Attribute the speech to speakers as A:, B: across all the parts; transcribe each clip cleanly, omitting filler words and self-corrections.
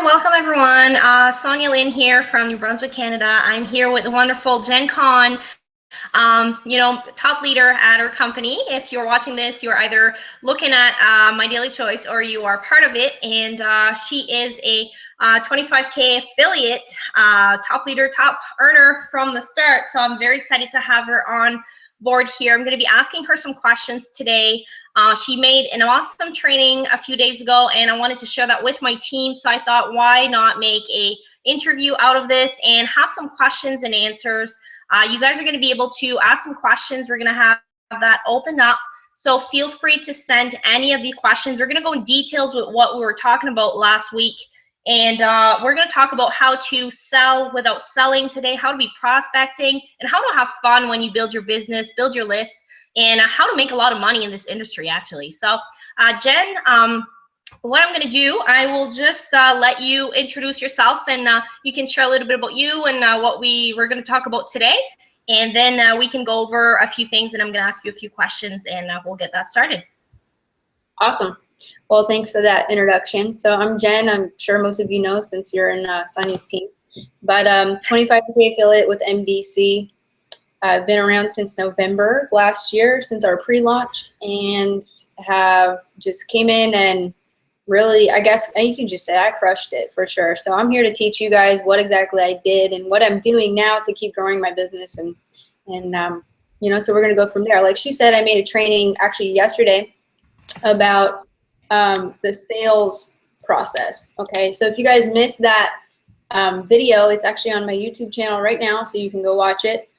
A: welcome everyone. Sonia Lynn here from New Brunswick, Canada. I'm here with the wonderful Jen Kahn, top leader at our company. If you're watching this, you're either looking at My Daily Choice or you are part of it. And she is a 25K affiliate, top leader, top earner from the start. So I'm very excited to have her on board here. I'm going to be asking her some questions today. She made an awesome training a few days ago, and I wanted to share that with my team. So I thought, why not make a interview out of this and have some questions and answers. You guys are going to be able to ask some questions. We're going to have that open up. So feel free to send any of the questions. We're going to go in details with what we were talking about last week. And we're going to talk about how to sell without selling today, how to be prospecting, and how to have fun when you build your business, build your list, and how to make a lot of money in this industry, actually. So, Jen, what I'm going to do, I will just let you introduce yourself, and you can share a little bit about you and what we're going to talk about today. And then we can go over a few things, and I'm going to ask you a few questions, and we'll get that started.
B: Awesome. Well, thanks for that introduction. So I'm Jen. I'm sure most of you know since you're in Sonia's team. But 25K affiliate with MDC. I've been around since November of last year, since our pre-launch, and have just came in and really, I guess you can just say I crushed it for sure. So I'm here to teach you guys what exactly I did and what I'm doing now to keep growing my business. And so we're going to go from there. Like she said, I made a training actually yesterday about the sales process. Okay, so if you guys missed that video, it's actually on my YouTube channel right now, so you can go watch it.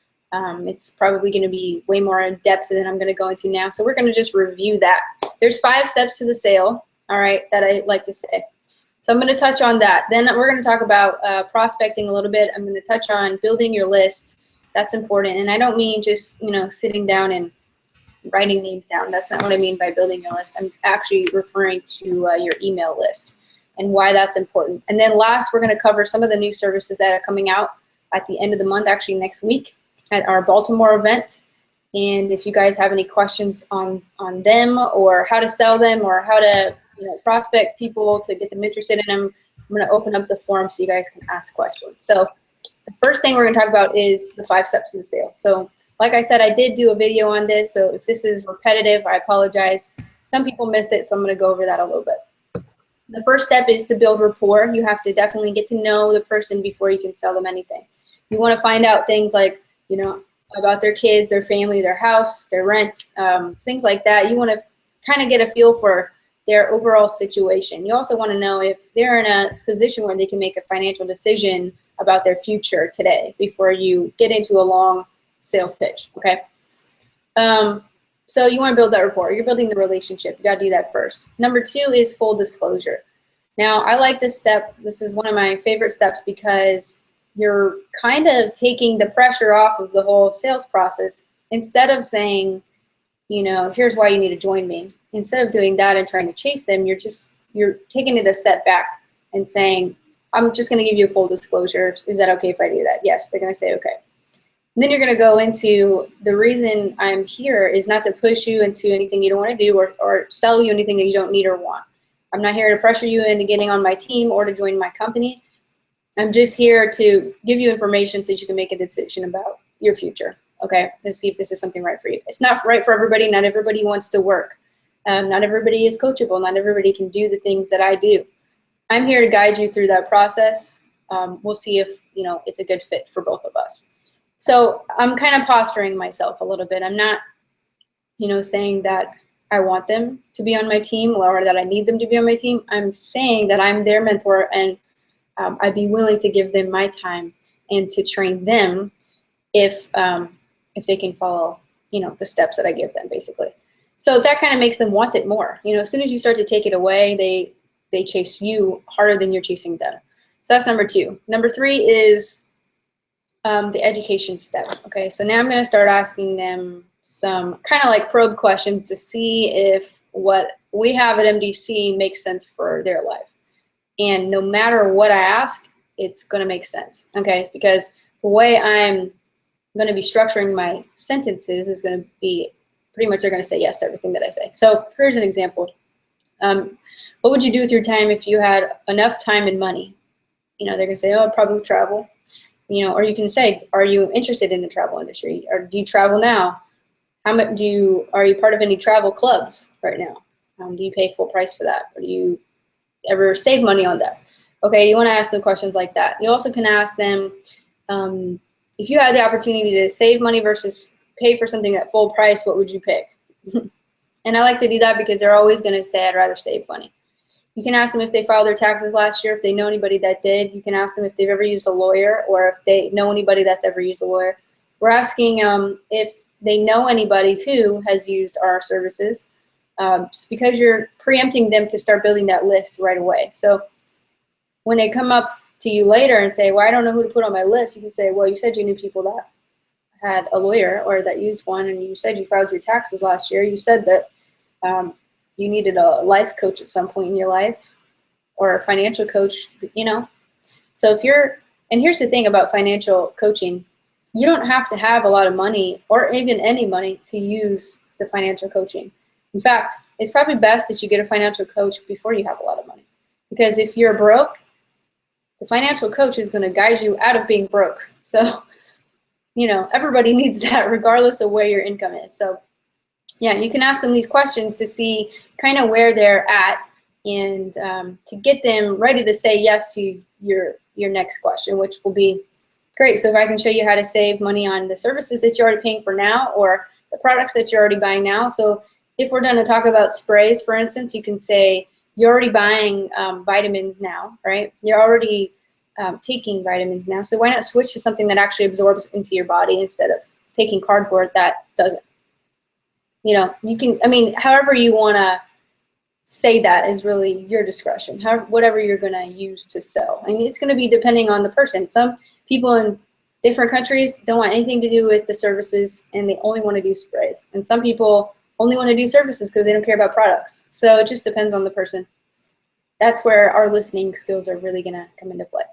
B: It's probably going to be way more in depth than I'm going to go into now. So we're going to just review that. There's 5 steps to the sale, all right, that I like to say. So I'm going to touch on that. Then we're going to talk about prospecting a little bit. I'm going to touch on building your list. That's important. And I don't mean just, sitting down and writing names down. That's not what I mean by building your list. I'm actually referring to your email list and why that's important. And then last, we're going to cover some of the new services that are coming out at the end of the month, actually next week, at our Baltimore event. And if you guys have any questions on them or how to sell them or how to prospect people to get them interested in them, I'm going to open up the forum so you guys can ask questions. So the first thing we're going to talk about is the 5 steps to the sale. So like I said, I did do a video on this, so if this is repetitive, I apologize. Some people missed it, so I'm going to go over that a little bit. The first step is to build rapport. You have to definitely get to know the person before you can sell them anything. You want to find out things like about their kids, their family, their house, their rent, things like that. You want to kind of get a feel for their overall situation. You also want to know if they're in a position where they can make a financial decision about their future today before you get into a long sales pitch, okay? So you want to build that rapport. You're building the relationship. You got to do that first. Number 2 is full disclosure. Now, I like this step. This is one of my favorite steps because you're kind of taking the pressure off of the whole sales process. Instead of saying, here's why you need to join me. Instead of doing that and trying to chase them, you're taking it a step back and saying, I'm just going to give you a full disclosure. Is that okay if I do that? Yes, they're going to say okay. And then you're going to go into the reason I'm here is not to push you into anything you don't want to do or sell you anything that you don't need or want. I'm not here to pressure you into getting on my team or to join my company. I'm just here to give you information so that you can make a decision about your future, okay? Let's see if this is something right for you. It's not right for everybody. Not everybody wants to work. Not everybody is coachable. Not everybody can do the things that I do. I'm here to guide you through that process. We'll see if it's a good fit for both of us. So I'm kind of posturing myself a little bit. I'm not, saying that I want them to be on my team or that I need them to be on my team. I'm saying that I'm their mentor and I'd be willing to give them my time and to train them if they can follow, the steps that I give them, basically. So that kind of makes them want it more. As soon as you start to take it away, they chase you harder than you're chasing them. So that's number 2. Number 3 is the education step. Okay, so now I'm going to start asking them some kind of like probe questions to see if what we have at MDC makes sense for their life. And no matter what I ask, it's going to make sense. Okay, because the way I'm going to be structuring my sentences is going to be pretty much they're going to say yes to everything that I say. So here's an example. What would you do with your time if you had enough time and money? You know, they're gonna say, oh, I'd probably travel. You know, or you can say, are you interested in the travel industry, or do you travel now? How much are you part of any travel clubs right now? Do you pay full price for that, or do you ever save money on that? Okay, you want to ask them questions like that. You also can ask them, if you had the opportunity to save money versus pay for something at full price, what would you pick? And I like to do that because they're always going to say, I'd rather save money. You can ask them if they filed their taxes last year, if they know anybody that did. You can ask them if they've ever used a lawyer, or if they know anybody that's ever used a lawyer. We're asking if they know anybody who has used our services, because you're preempting them to start building that list right away. So when they come up to you later and say, well, I don't know who to put on my list, you can say, well, you said you knew people that had a lawyer or that used one, and you said you filed your taxes last year. You said that you needed a life coach at some point in your life, or a financial coach, you know. So if you're, and here's the thing about financial coaching, you don't have to have a lot of money or even any money to use the financial coaching. In fact, it's probably best that you get a financial coach before you have a lot of money, because if you're broke, the financial coach is going to guide you out of being broke. So, you know, everybody needs that regardless of where your income is. So yeah, you can ask them these questions to see kind of where they're at, and to get them ready to say yes to your next question, which will be great. So if I can show you how to save money on the services that you're already paying for now, or the products that you're already buying now. So if we're going to talk about sprays, for instance, you can say you're already buying vitamins now, right? You're already taking vitamins now. So why not switch to something that actually absorbs into your body instead of taking cardboard that doesn't? You know, you can, I mean, however you want to say that is really your discretion, whatever you're going to use to sell. I mean, it's going to be depending on the person. Some people in different countries don't want anything to do with the services, and they only want to do sprays. And some people only want to do services because they don't care about products. So it just depends on the person. That's where our listening skills are really going to come into play.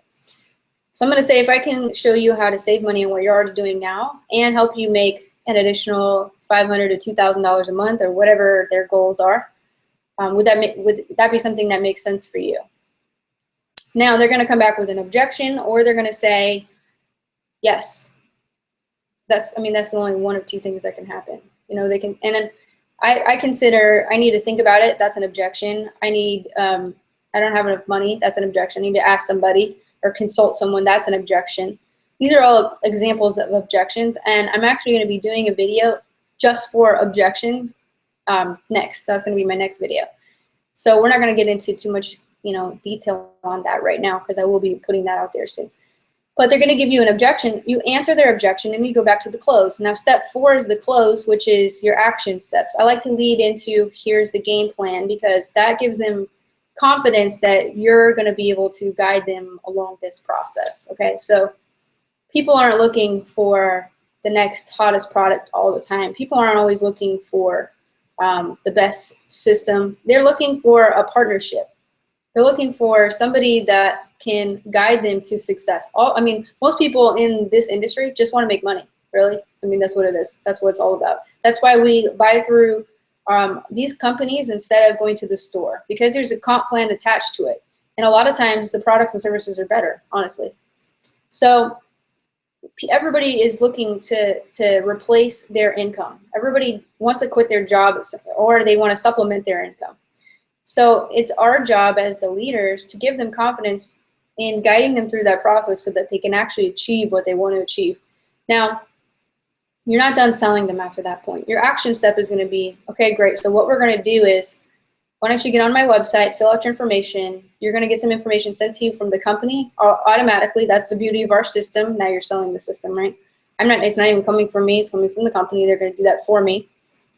B: So I'm going to say, if I can show you how to save money on what you're already doing now and help you make an additional $500 to $2,000 a month, or whatever their goals are, would that be something that makes sense for you? Now they're going to come back with an objection, or they're going to say yes. That's only one of two things that can happen. You know, they can, and then I consider I need to think about it. That's an objection. I don't have enough money. That's an objection. I need to ask somebody or consult someone. That's an objection. These are all examples of objections, and I'm actually going to be doing a video just for objections next. That's going to be my next video. So we're not going to get into too much, you know, detail on that right now, because I will be putting that out there soon. But they're going to give you an objection. You answer their objection, and you go back to the close. Now, step 4 is the close, which is your action steps. I like to lead into here's the game plan, because that gives them confidence that you're going to be able to guide them along this process. Okay, so people aren't looking for the next hottest product all the time. People aren't always looking for the best system. They're looking for a partnership. They're looking for somebody that can guide them to success. Most people in this industry just want to make money, really. I mean, that's what it is. That's what it's all about. That's why we buy through these companies instead of going to the store, because there's a comp plan attached to it. And a lot of times the products and services are better, honestly. So everybody is looking to replace their income. Everybody wants to quit their job, or they want to supplement their income. So it's our job as the leaders to give them confidence in guiding them through that process so that they can actually achieve what they want to achieve. Now, you're not done selling them after that point. Your action step is going to be, okay, great. So what we're going to do is, why don't you get on my website, fill out your information. You're going to get some information sent to you from the company automatically. That's the beauty of our system. Now you're selling the system, right? It's not even coming from me. It's coming from the company. They're going to do that for me.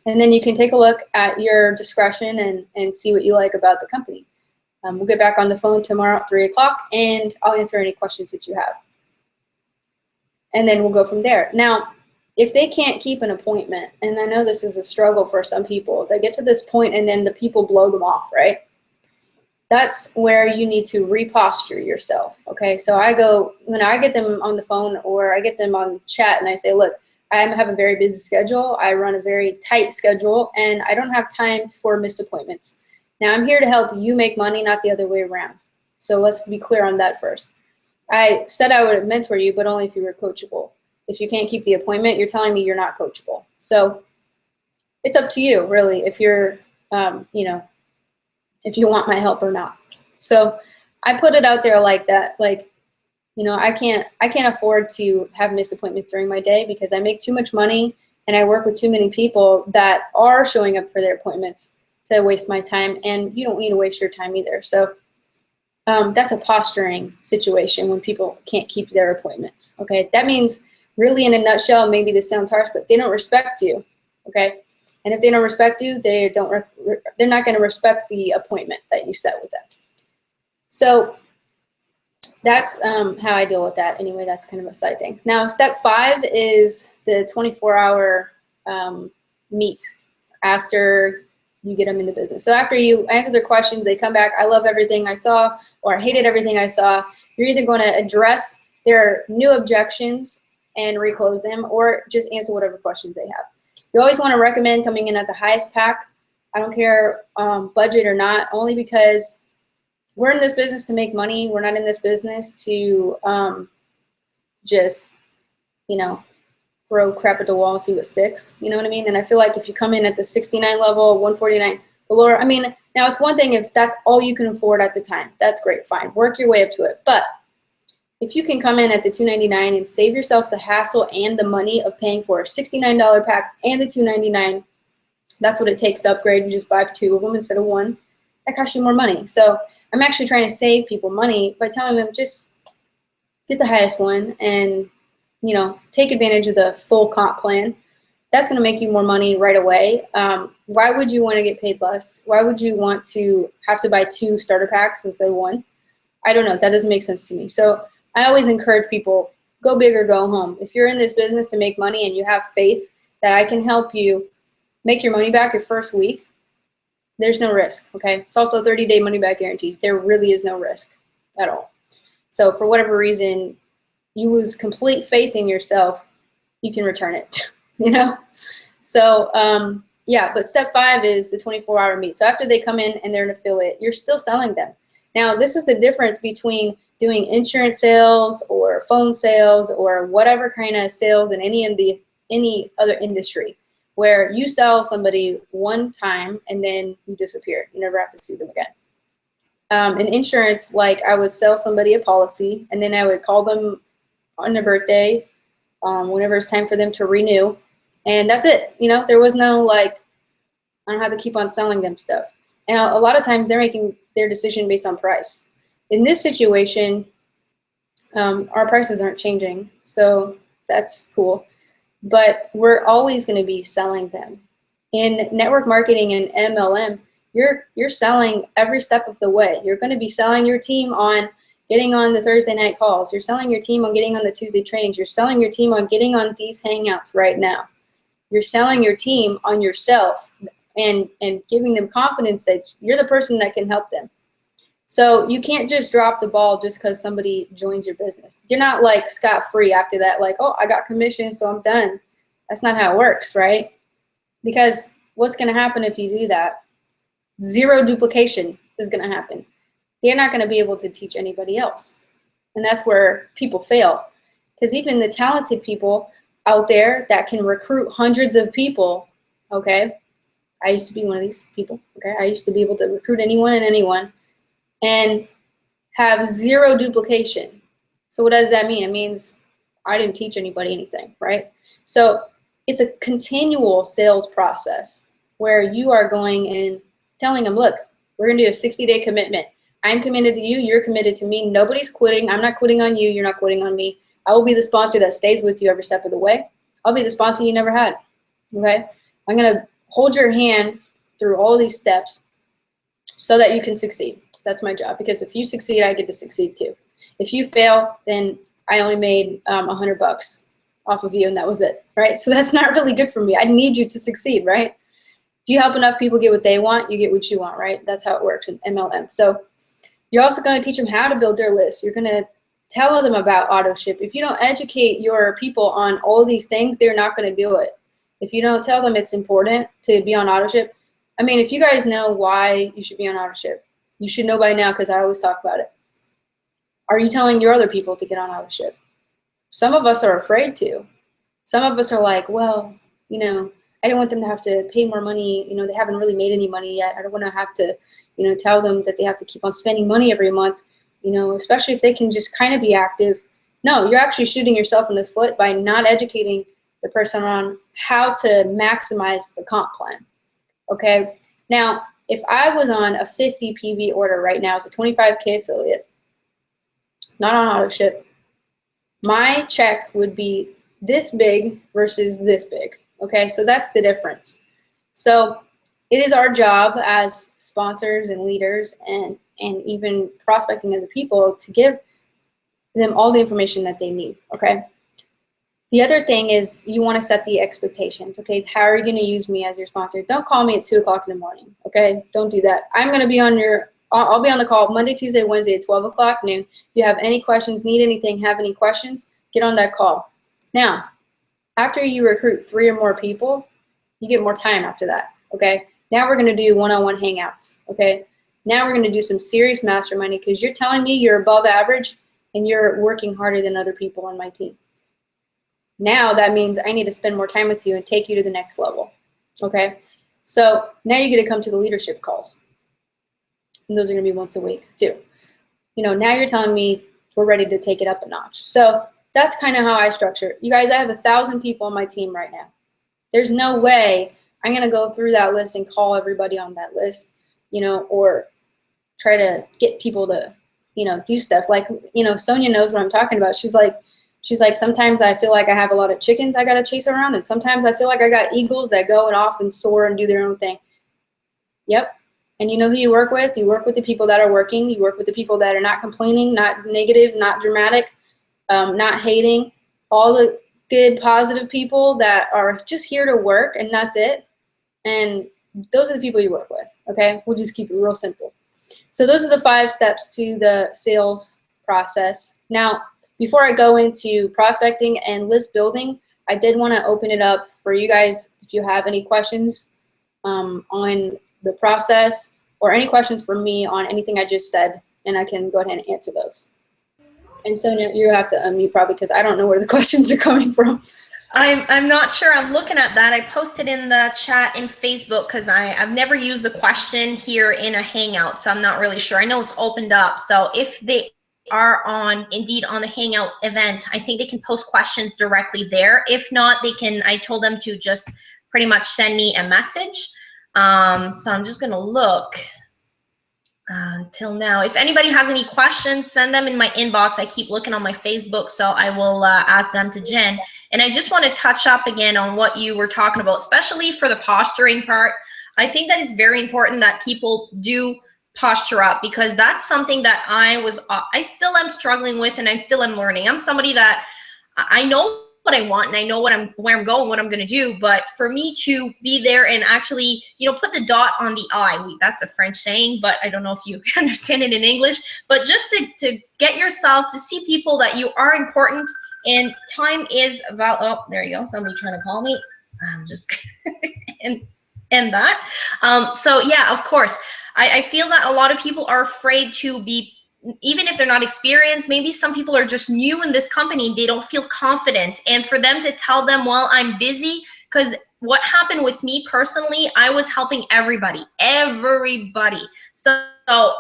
B: And then you can take a look at your discretion and see what you like about the company. We'll get back on the phone tomorrow at 3 o'clock, and I'll answer any questions that you have. And then we'll go from there. Now, if they can't keep an appointment, and I know this is a struggle for some people, they get to this point and then the people blow them off, right? That's where you need to reposture yourself, okay? So when I get them on the phone, or I get them on chat, and I say, look, I have a very busy schedule. I run a very tight schedule, and I don't have time for missed appointments. Now, I'm here to help you make money, not the other way around. So let's be clear on that first. I said I would mentor you, but only if you were coachable. If you can't keep the appointment, you're telling me you're not coachable. So it's up to you, really, if you're, if you want my help or not. So I put it out there like that. Like, I can't afford to have missed appointments during my day because I make too much money and I work with too many people that are showing up for their appointments to waste my time, and you don't need to waste your time either. So that's a posturing situation when people can't keep their appointments. Okay, that means really, in a nutshell, maybe this sounds harsh, but they don't respect you. Okay, and if they don't respect you, they're not going to respect the appointment that you set with them. So that's how I deal with that. Anyway, that's kind of a side thing. Now, step 5 is the 24-hour meet after you get them into business. So after you answer their questions, they come back, I love everything I saw, or I hated everything I saw. You're either going to address their new objections and reclose them, or just answer whatever questions they have. You always want to recommend coming in at the highest pack. I don't care budget or not, only because we're in this business to make money. We're not in this business to just, throw crap at the wall and see what sticks. You know what I mean? And I feel like if you come in at the 69 level, 149, the lower, now it's one thing if that's all you can afford at the time. That's great, fine. Work your way up to it. But if you can come in at the $299 and save yourself the hassle and the money of paying for a $69 pack and the $299, that's what it takes to upgrade. You just buy 2 of them instead of 1. That costs you more money. So I'm actually trying to save people money by telling them just get the highest one and, take advantage of the full comp plan. That's going to make you more money right away. Why would you want to get paid less? Why would you want to have to buy 2 starter packs instead of 1? I don't know. That doesn't make sense to me. So I always encourage people, go big or go home. If you're in this business to make money and you have faith that I can help you make your money back your first week, there's no risk, okay? It's also a 30-day money-back guarantee. There really is no risk at all. So for whatever reason, you lose complete faith in yourself, you can return it, So, yeah, but step 5 is the 24-hour meet. So after they come in and they're an affiliate, you're still selling them. Now, this is the difference between doing insurance sales or phone sales or whatever kind of sales in any other industry, where you sell somebody one time and then you disappear. You never have to see them again. In insurance, like I would sell somebody a policy and then I would call them on their birthday, whenever it's time for them to renew, and that's it. There was no I don't have to keep on selling them stuff. And a lot of times they're making their decision based on price. In this situation, our prices aren't changing, so that's cool. But we're always going to be selling them. In network marketing and MLM, you're selling every step of the way. You're going to be selling your team on getting on the Thursday night calls. You're selling your team on getting on the Tuesday trainings. You're selling your team on getting on these hangouts right now. You're selling your team on yourself and giving them confidence that you're the person that can help them. So you can't just drop the ball just because somebody joins your business. You're not like scot-free after that, like, oh, I got commission, so I'm done. That's not how it works, right? Because what's going to happen if you do that? 0 duplication is going to happen. They're not going to be able to teach anybody else. And that's where people fail. Because even the talented people out there that can recruit hundreds of people, okay? I used to be one of these people, okay? I used to be able to recruit anyone and have 0 duplication. So what does that mean? It means I didn't teach anybody anything, right? So it's a continual sales process where you are going and telling them, look, we're going to do a 60-day commitment. I'm committed to you. You're committed to me. Nobody's quitting. I'm not quitting on you. You're not quitting on me. I will be the sponsor that stays with you every step of the way. I'll be the sponsor you never had, okay? I'm going to hold your hand through all these steps so that you can succeed. That's my job, because if you succeed, I get to succeed too. If you fail, then I only made $100 off of you and that was it, right? So that's not really good for me. I need you to succeed, right? If you help enough people get what they want, you get what you want, right? That's how it works in MLM. So you're also going to teach them how to build their list. You're going to tell them about auto ship. If you don't educate your people on all these things, they're not going to do it. If you don't tell them it's important to be on auto ship, I mean, if you guys know why you should be on AutoShip, you should know by now because I always talk about it. Are you telling your other people to get on AutoShip? Some of us are afraid to. Some of us are like, well, you know, I don't want them to have to pay more money. You know, they haven't really made any money yet. I don't want to have to, you know, tell them that they have to keep on spending money every month, you know, especially if they can just kind of be active. No, you're actually shooting yourself in the foot by not educating the person on how to maximize the comp plan. Okay. Now, if I was on a 50 PV order right now as a 25K affiliate, not on AutoShip, my check would be this big versus this big. Okay, so that's the difference. So it is our job as sponsors and leaders and even prospecting other people to give them all the information that they need. Okay. The other thing is you want to set the expectations. Okay, how are you going to use me as your sponsor? Don't call me at 2 o'clock in the morning. Okay, don't do that. I'm going to be on I'll be on the call Monday, Tuesday, Wednesday at 12 o'clock noon. If you have any questions, need anything, have any questions, get on that call. Now, after you recruit 3 or more people, you get more time after that. Okay, now we're going to do one-on-one hangouts. Okay, now we're going to do some serious masterminding because you're telling me you're above average and you're working harder than other people on my team. Now that means I need to spend more time with you and take you to the next level. Okay, so now you get to come to the leadership calls. And those are going to be once a week too. You know, now you're telling me we're ready to take it up a notch. So that's kind of how I structure it. You guys, I have 1,000 people on my team right now. There's no way I'm going to go through that list and call everybody on that list, you know, or try to get people to, you know, do stuff. Like, you know, Sonia knows what I'm talking about. She's like, sometimes I feel like I have a lot of chickens I got to chase around, and sometimes I feel like I got eagles that go and off and soar and do their own thing. Yep. And you know who you work with? You work with the people that are working. You work with the people that are not complaining, not negative, not dramatic, not hating. All the good, positive people that are just here to work, and that's it. And those are the people you work with, okay? We'll just keep it real simple. So those are the 5 steps to the sales process. Now, before I go into prospecting and list building, I did want to open it up for you guys if you have any questions on the process or any questions for me on anything I just said, and I can go ahead and answer those. And Sonia, you have to unmute probably because I don't know where the questions are coming from.
A: I'm not sure. I'm looking at that. I posted in the chat in Facebook because I've never used the question here in a Hangout, so I'm not really sure. I know it's opened up, so if they are indeed on the Hangout event, I think they can post questions directly there. If not, they can, I told them to just pretty much send me a message. So I'm just gonna look till now. If anybody has any questions, send them in my inbox. I keep looking on my Facebook, so I will ask them to Jen. And I just want to touch up again on what you were talking about, especially for the posturing part. I think that it's very important that people do posture up, because that's something that I still am struggling with, and I still am learning. I'm somebody that I know what I want, and I know where I'm going, what I'm going to do. But for me to be there and actually, you know, put the dot on the I, that's a French saying, but I don't know if you understand it in English, but just to get yourself to see people that you are important, and time is about, oh, there you go. Somebody trying to call me. I'm just, and that. So yeah, of course, I feel that a lot of people are afraid to be, even if they're not experienced, maybe some people are just new in this company, they don't feel confident. And for them to tell them, well, I'm busy, because what happened with me personally, I was helping everybody. So,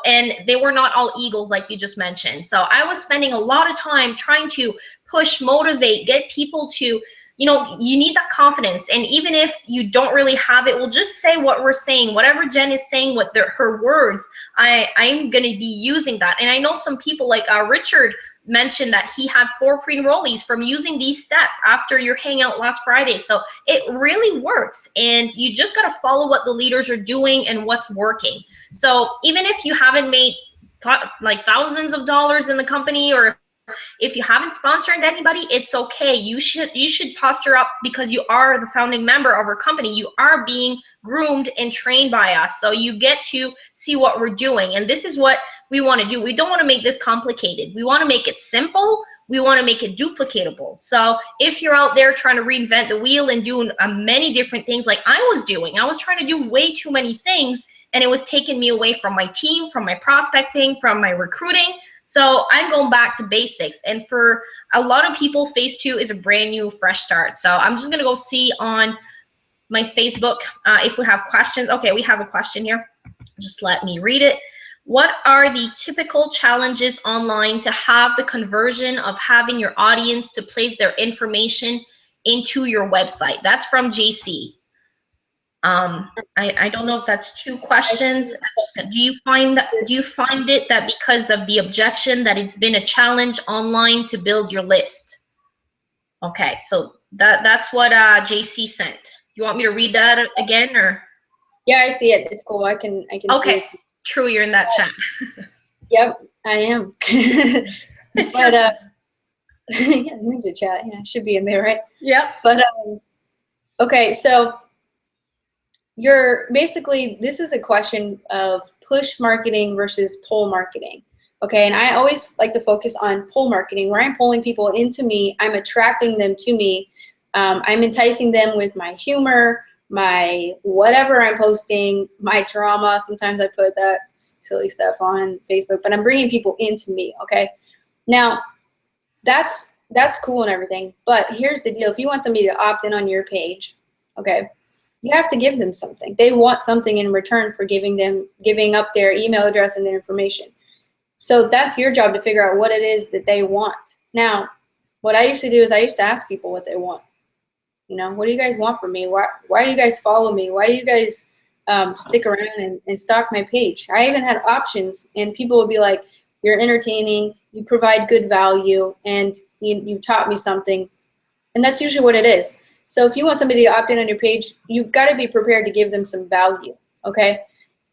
A: and they were not all eagles like you just mentioned. So I was spending a lot of time trying to push, motivate, get people to, you know, you need that confidence. And even if you don't really have it, we'll just say what we're saying, whatever Jen is saying with her words, I'm going to be using that. And I know some people like Richard mentioned that he had 4 pre-enrollees from using these steps after your hangout last Friday. So it really works, and you just got to follow what the leaders are doing and what's working. So even if you haven't made like thousands of dollars in the company, or if you haven't sponsored anybody, it's okay. You should posture up, because you are the founding member of our company. You are being groomed and trained by us, so you get to see what we're doing. And this is what we want to do. We don't want to make this complicated. We want to make it simple. we want to make it duplicatable. So if you're out there trying to reinvent the wheel and doing many different things like I was doing, I was trying to do way too many things, and it was taking me away from my team, from my prospecting, from my recruiting. So I'm going back to basics. And for a lot of people, phase 2 is a brand new, fresh start. So I'm just going to go see on my Facebook if we have questions. Okay, we have a question here. Just let me read it. What are the typical challenges online to have the conversion of having your audience to place their information into your website? That's from JC. I don't know if that's 2 questions. Do you find it that because of the objection that it's been a challenge online to build your list? Okay, so that's what JC sent. You want me to read that again, or?
B: Yeah, I see it. It's cool. I can
A: Okay,
B: see it.
A: True, you're in that chat.
B: Yep, I am. But yeah, Ninja chat. Yeah, should be in there, right?
A: Yep.
B: But okay, so you're basically, this is a question of push marketing versus pull marketing. Okay, and I always like to focus on pull marketing, where I'm pulling people into me, I'm attracting them to me, I'm enticing them with my humor, my whatever I'm posting, my drama. Sometimes I put that silly stuff on Facebook, but I'm bringing people into me. Okay, now that's cool and everything, but here's the deal: if you want somebody to opt in on your page, okay, you have to give them something. They want something in return for giving up their email address and their information. So that's your job to figure out what it is that they want. Now, what I used to do is I used to ask people what they want. You know, what do you guys want from me? Why do you guys follow me? Why do you guys stick around and stalk my page? I even had options, and people would be like, you're entertaining, you provide good value, and you taught me something. And that's usually what it is. So if you want somebody to opt in on your page, you've got to be prepared to give them some value, okay?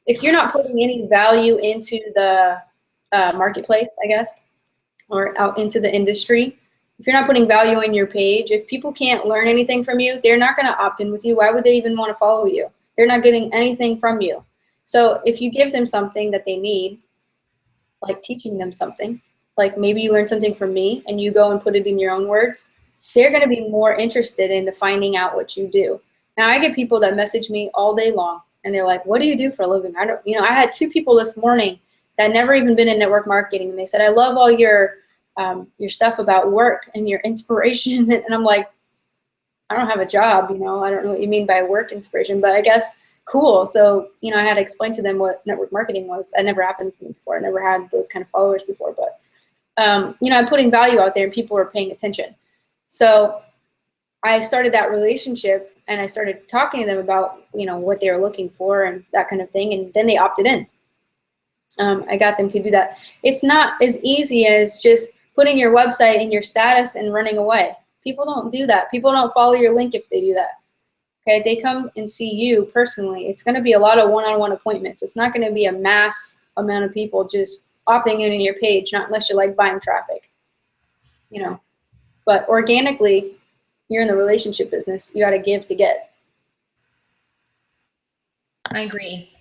B: If you're not putting any value into the marketplace, I guess, or out into the industry, if you're not putting value in your page, if people can't learn anything from you, they're not going to opt in with you. Why would they even want to follow you? They're not getting anything from you. So if you give them something that they need, like teaching them something, like maybe you learn something from me and you go and put it in your own words, they're going to be more interested in finding out what you do. Now, I get people that message me all day long, and they're like, what do you do for a living? I had 2 people this morning that never even been in network marketing, and they said, I love all your stuff about work and your inspiration. And I'm like, I don't have a job, I don't know what you mean by work inspiration, but I guess cool. So, I had to explain to them what network marketing was. That never happened to me before. I never had those kind of followers before, but, I'm putting value out there and people are paying attention. So I started that relationship and I started talking to them about, what they were looking for and that kind of thing. And then they opted in. I got them to do that. It's not as easy as just putting your website in your status and running away. People don't do that. People don't follow your link if they do that. Okay, they come and see you personally. It's going to be a lot of one-on-one appointments. It's not going to be a mass amount of people just opting in on your page, not unless you're like buying traffic. But organically, you're in the relationship business. You got to give to get.
A: I agree.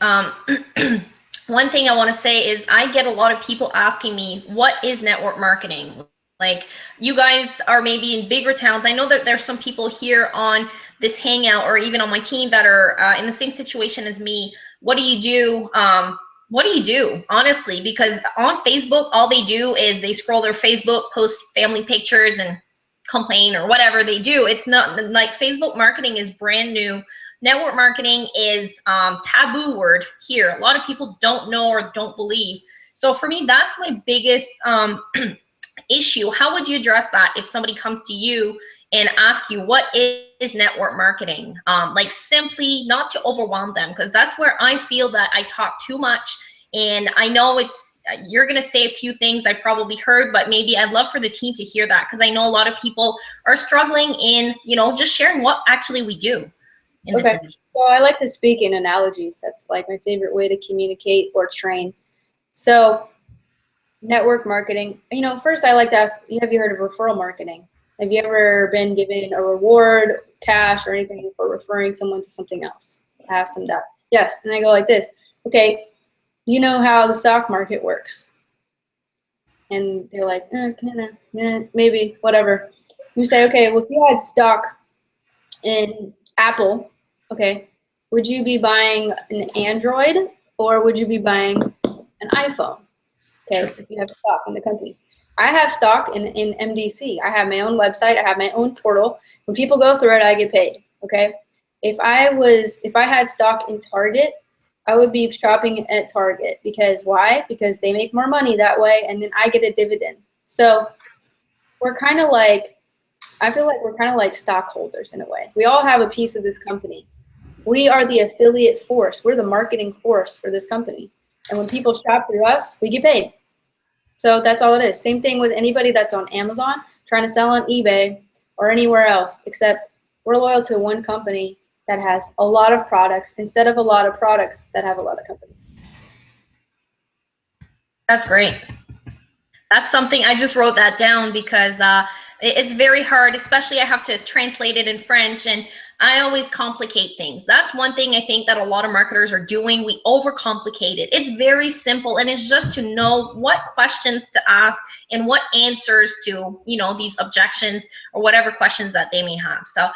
A: One thing I want to say is I get a lot of people asking me, what is network marketing? Like, you guys are maybe in bigger towns. I know that there's some people here on this hangout or even on my team that are in the same situation as me. What do you do? What do you do, honestly? Because on Facebook, all they do is they scroll their Facebook, post family pictures, and complain or whatever they do. It's not like Facebook marketing is brand new. Network marketing is taboo word here. A lot of people don't know or don't believe. So for me, that's my biggest issue. How would you address that if somebody comes to you and ask you what is network marketing? Like, simply not to overwhelm them, because that's where I feel that I talk too much. And I know you're going to say a few things I probably heard, but maybe I'd love for the team to hear that, because I know a lot of people are struggling in, just sharing what actually we do.
B: Okay. So I like to speak in analogies. That's like my favorite way to communicate or train. So network marketing, first I like to ask, have you heard of referral marketing? Have you ever been given a reward, cash, or anything for referring someone to something else? I ask them that. Yes. And I go like this. Okay. Do you know how the stock market works? and they're like, maybe, whatever. You say, okay, well, if you had stock in Apple, okay, would you be buying an Android or would you be buying an iPhone? Okay, if you have stock in the company. I have stock in MDC. I have my own website. I have my own portal. When people go through it, I get paid. Okay. If I had stock in Target, I would be shopping at Target because why? Because they make more money that way, and then I get a dividend. So we're kind of like, I feel like we're kind of like stockholders in a way. We all have a piece of this company. We are the affiliate force. We're the marketing force for this company. And when people shop through us, we get paid. So that's all it is. Same thing with anybody that's on Amazon, trying to sell on eBay or anywhere else, except we're loyal to one company that has a lot of products instead of a lot of products that have a lot of companies.
A: That's great. That's something I just wrote that down because it's very hard, especially I have to translate it in French, and I always complicate things. That's one thing I think that a lot of marketers are doing. We overcomplicate it. It's very simple, and it's just to know what questions to ask and what answers to, you know, these objections or whatever questions that they may have. So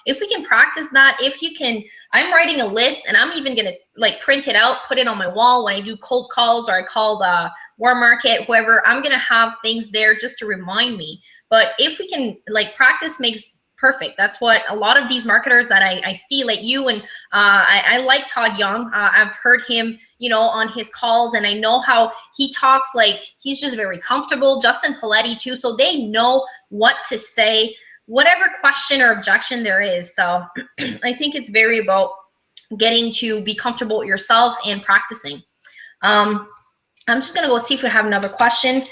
A: if we can practice that, if you can, I'm writing a list and I'm even gonna like print it out, put it on my wall when I do cold calls or I call the War Market, whoever, I'm gonna have things there just to remind me. But if we can, like, practice makes perfect. That's what a lot of these marketers that I see, like you, and I like Todd Young. I've heard him, you know, on his calls, and I know how he talks, like he's just very comfortable. Justin Paletti too, so they know what to say, whatever question or objection there is. So I think it's very about getting to be comfortable with yourself and practicing. I'm just gonna go see if we have another question.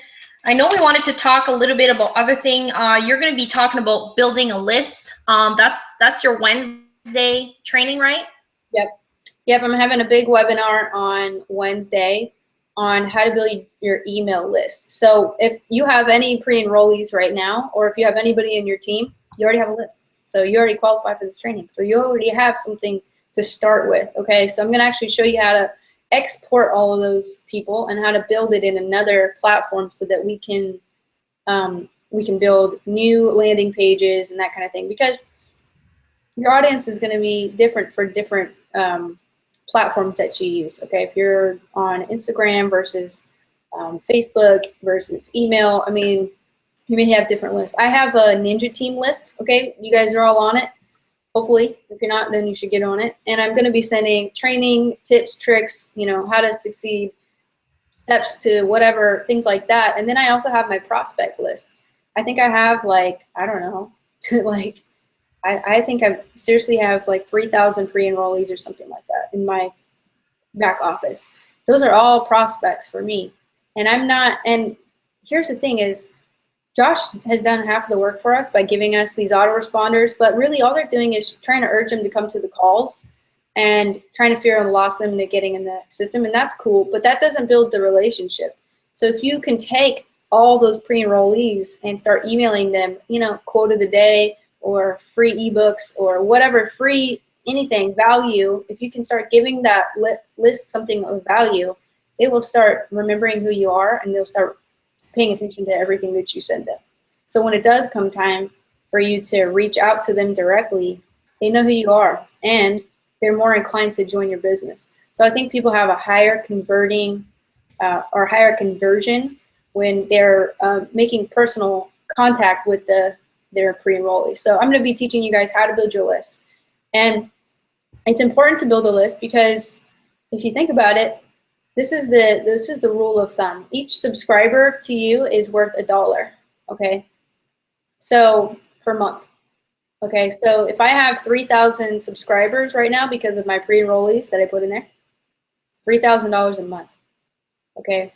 A: I know we wanted to talk a little bit about other thing. You're going to be talking about building a list. That's your Wednesday training, right?
B: Yep. I'm having a big webinar on Wednesday on how to build your email list. So if you have any pre-enrollees right now, or if you have anybody in your team, you already have a list. So you already qualify for this training. So you already have something to start with. Okay. So I'm going to actually show you how to export all of those people and how to build it in another platform so that we can build new landing pages and that kind of thing, because your audience is going to be different for different platforms that you use. Okay, if you're on Instagram versus Facebook versus email, I mean, you may have different lists. I have a Ninja Team list. Okay, you guys are all on it. Hopefully, if you're not, then you should get on it. And I'm going to be sending training, tips, tricks, you know, how to succeed, steps to whatever, things like that. And then I also have my prospect list. I think I have like, I don't know, like, I think I seriously have like 3,000 pre-enrollees or something like that in my back office. Those are all prospects for me. And I'm not, and here's the thing is, Josh has done half of the work for us by giving us these autoresponders, but really all they're doing is trying to urge them to come to the calls and trying to fear and loss them into getting in the system, and that's cool, but that doesn't build the relationship. So if you can take all those pre-enrollees and start emailing them, you know, quote of the day or free ebooks or whatever, free anything, value, if you can start giving that list something of value, it will start remembering who you are, and they'll start paying attention to everything that you send them. So when it does come time for you to reach out to them directly, they know who you are and they're more inclined to join your business. So I think people have a higher converting or higher conversion when they're making personal contact with their pre-enrollees. So I'm going to be teaching you guys how to build your list. And it's important to build a list because if you think about it, this is the rule of thumb. Each subscriber to you is worth $1, okay? So per month, okay? So if I have 3,000 subscribers right now because of my pre-enrollees that I put in there, $3,000 a month, okay?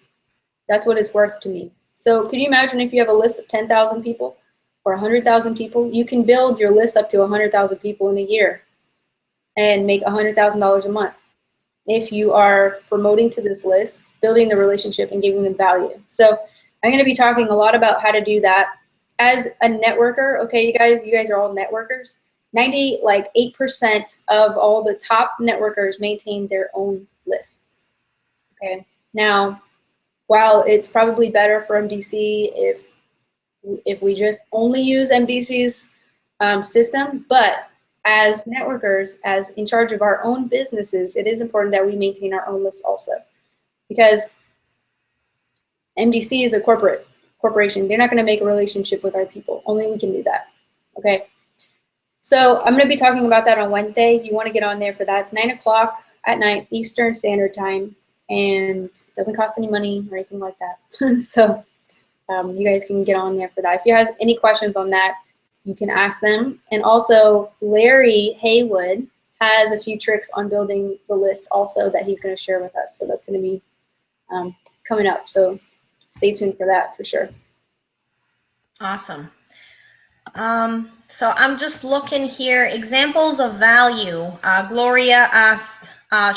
B: That's what it's worth to me. So could you imagine if you have a list of 10,000 people or 100,000 people? You can build your list up to 100,000 people in a year and make $100,000 a month if you are promoting to this list, building the relationship, and giving them value. So I'm going to be talking a lot about how to do that as a networker. Okay, you guys are all networkers. 98% of all the top networkers maintain their own list. Okay, now while it's probably better for MDC if we just only use MDC's system, but as networkers, as in charge of our own businesses, it is important that we maintain our own lists also, because MDC is a corporation. They're not going to make a relationship with our people. Only we can do that. Okay. So I'm going to be talking about that on Wednesday. You want to get on there for that. It's 9 o'clock at night, Eastern Standard Time, and it doesn't cost any money or anything like that. So you guys can get on there for that. If you have any questions on that, you can ask them. And also, Larry Haywood has a few tricks on building the list also that he's going to share with us. So that's going to be coming up. So stay tuned for that for sure.
A: Awesome. So I'm just looking here, examples of value. Gloria asked,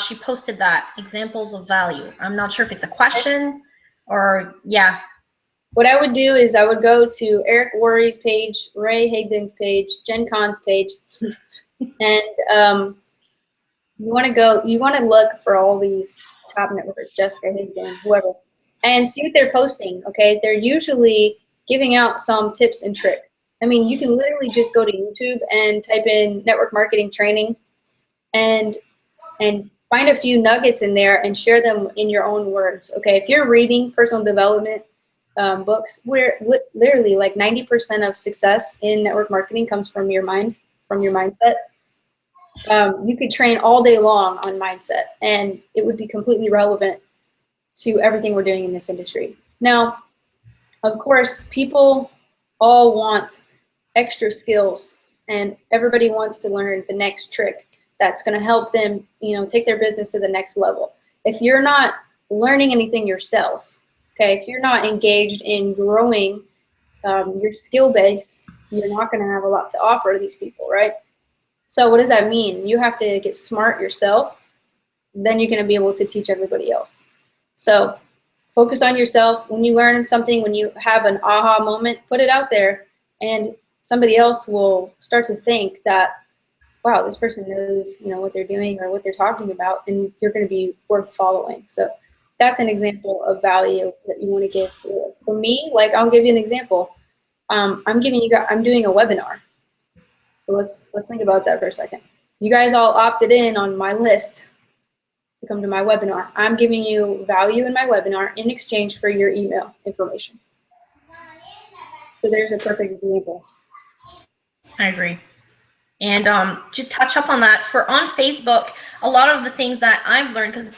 A: she posted that, examples of value. I'm not sure if it's a question or, yeah.
B: What I would do is I would go to Eric Worre's page, Ray Higdon's page, Jen Kahn's page, and you want to look for all these top networkers, Jessica Higdon, whoever, and see what they're posting. Okay, they're usually giving out some tips and tricks. I mean, you can literally just go to YouTube and type in network marketing training, and find a few nuggets in there and share them in your own words. Okay, if you're reading personal development books, where literally like 90% of success in network marketing comes from your mind, from your mindset. You could train all day long on mindset, and it would be completely relevant to everything we're doing in this industry. Now, of course, people all want extra skills, and everybody wants to learn the next trick that's going to help them, take their business to the next level. If you're not learning anything yourself, okay, if you're not engaged in growing your skill base, you're not going to have a lot to offer to these people, right? So what does that mean? You have to get smart yourself, then you're going to be able to teach everybody else. So focus on yourself. When you learn something, when you have an aha moment, put it out there, and somebody else will start to think that, wow, this person knows, what they're doing or what they're talking about, and you're going to be worth following. So that's an example of value that you want to give to us. For me, like, I'll give you an example. I'm doing a webinar. So let's think about that for a second. You guys all opted in on my list to come to my webinar. I'm giving you value in my webinar in exchange for your email information. So there's a perfect example.
A: I agree. And to touch up on that, on Facebook, a lot of the things that I've learned, because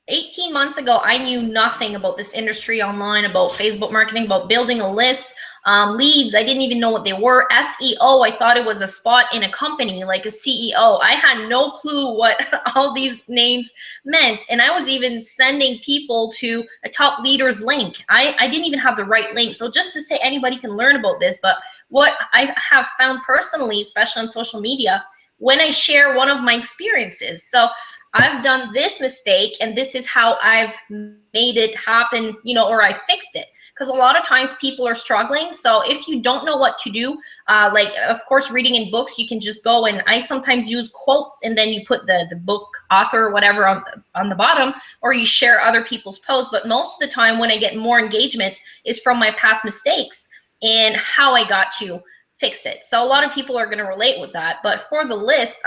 A: 18 months ago, I knew nothing about this industry online, about Facebook marketing, about building a list, leads. I didn't even know what they were. SEO, I thought it was a spot in a company, like a CEO. I had no clue what all these names meant. And I was even sending people to a top leaders link. I didn't even have the right link. So just to say anybody can learn about this, but what I have found personally, especially on social media, when I share one of my experiences. So I've done this mistake, and this is how I've made it happen, or I fixed it. Because a lot of times people are struggling. So if you don't know what to do, like, of course, reading in books, you can just go, and I sometimes use quotes, and then you put the book author or whatever on the bottom, or you share other people's posts. But most of the time when I get more engagement is from my past mistakes and how I got to fix it. So a lot of people are going to relate with that. But for the list,